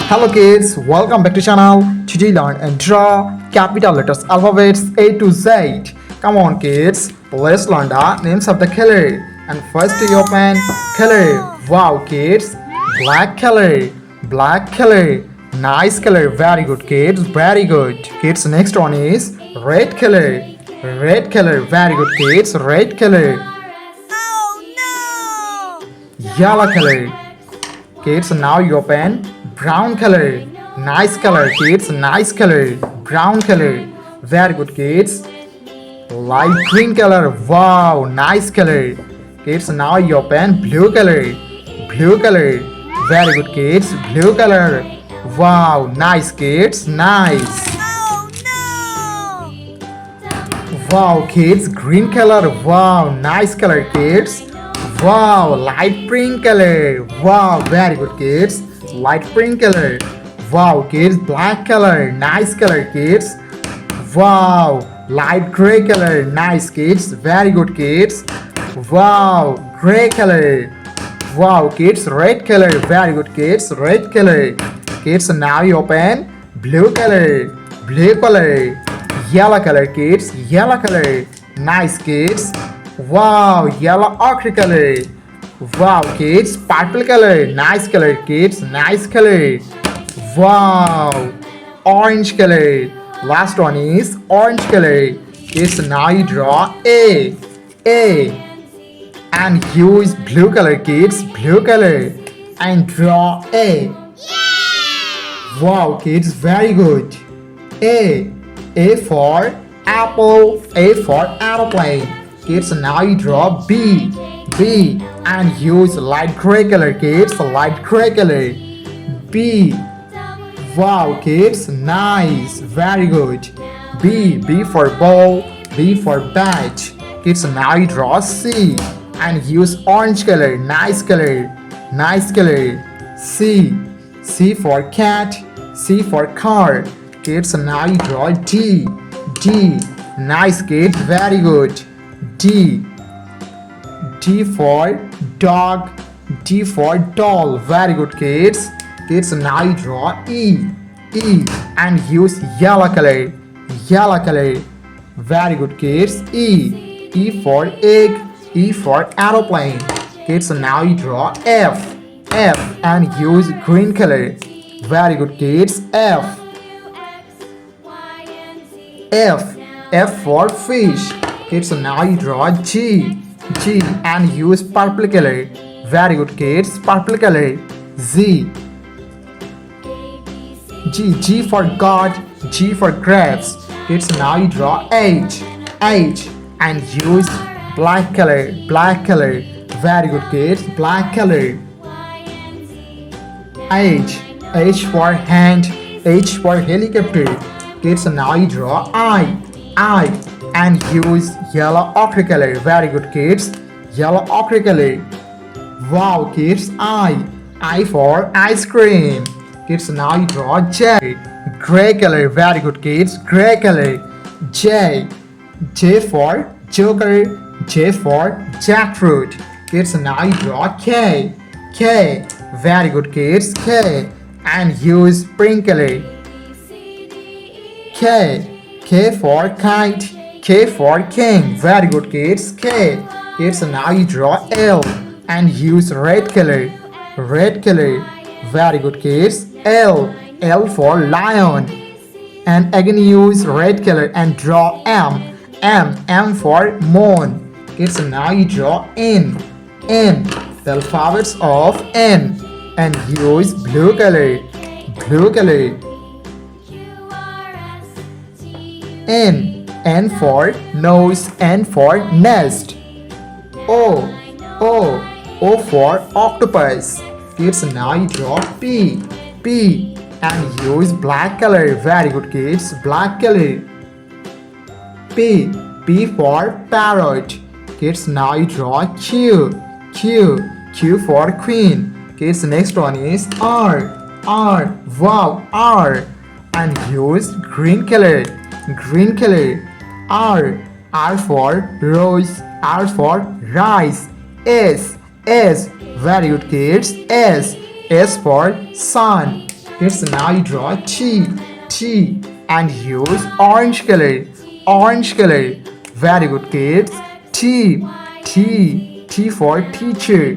Hello kids, welcome back to channel. Today learn and draw capital letters alphabets A to Z. Come on kids, let's learn the names of the color. And first you open color. Wow kids, black color, black color. Nice color, very good kids, very good. Kids, next one is red color. Red color, very good kids, red color. Yellow color. Kids, now you open brown color. Nice color kids, nice color. Brown color, very good kids. Light green color, wow, nice color. Kids, now you open blue color. Blue color, very good kids. Blue color, wow, nice kids, nice. Wow kids, green color, wow, nice color kids. Wow, light pink color. Wow, very good kids. Light pink color. Wow, kids, black color. Nice color, kids. Wow, light gray color. Nice kids. Very good kids. Wow, gray color. Wow, kids, red color. Very good kids. Red color. Kids, now you open blue color. Blue color. Yellow color, kids. Yellow color. Nice kids. Wow, yellow ochre color. Wow, kids, purple color. Nice color, kids. Nice color. Wow, orange color. Last one is orange color. Kids, now you draw A. And use blue color, kids. Blue color. And draw A. Wow, kids, very good. A. A for apple. A for aeroplane. Kids, now you draw B and use light gray color, kids. Light gray color. B. Wow kids, nice, very good. B for ball. B for bat. Kids, now you draw C and use orange color. Nice color. Nice color. C for cat. C for car. Kids, now you draw D. Nice kids, very good. D for dog. D for doll. Very good kids. Kids, now you draw E and use yellow color. Yellow color. Very good kids. E for egg. E for aeroplane. Kids, now you draw F and use green color. Very good kids. F for fish. Kids, now you draw G and use purple color. Very good kids, purple color. G for God. G for grapes. Kids, now you draw H and use black color. Black color. Very good kids, black color. H for hand. H for helicopter. Kids, now you draw I and use yellow ochre color. Very good kids, yellow ochre color. Wow kids, I for ice cream. Kids, now you draw J, gray color. Very good kids, gray color. J for joker. J for jackfruit. Kids, now you draw K. Very good kids, K and use pink color. K for kite. K for king. Very good kids, K. Kids, now you draw L and use red color. Red color. Very good kids, L for lion. And again use red color and draw M for moon. Kids, now you draw N, the alphabets of N, and use blue color. Blue color. N for nose. N for nest. O for octopus. Kids, now you draw P and use black color. Very good kids, black color. P for parrot. Kids, now you draw Q for queen. Kids, next one is R. Wow, R and use green color. Green color. R for rose. R for rice. S. Very good kids. S for sun. Kids, now you draw T and use orange color. Very good, kids. T for teacher.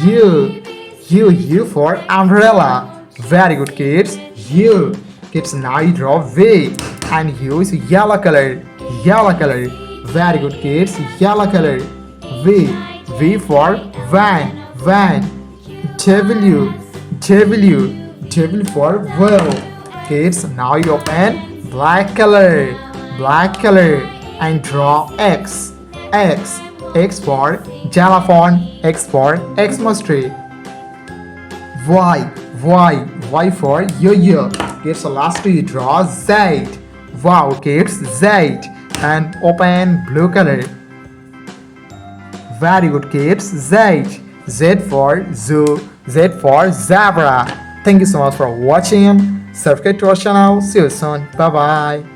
U for umbrella. Very good, kids. U. Kids, now you draw V and use yellow color. Very good, kids. Yellow color. V for van. W for well. Kids, now you open black color and draw X for xylophone, X for Xmas tree. Y for yo-yo. Kids, lastly you draw Z. Wow, kids, Z and open blue color. Very good, kids. Z for zoo, Z for zebra. Thank you so much for watching. Subscribe to our channel. See you soon. Bye bye.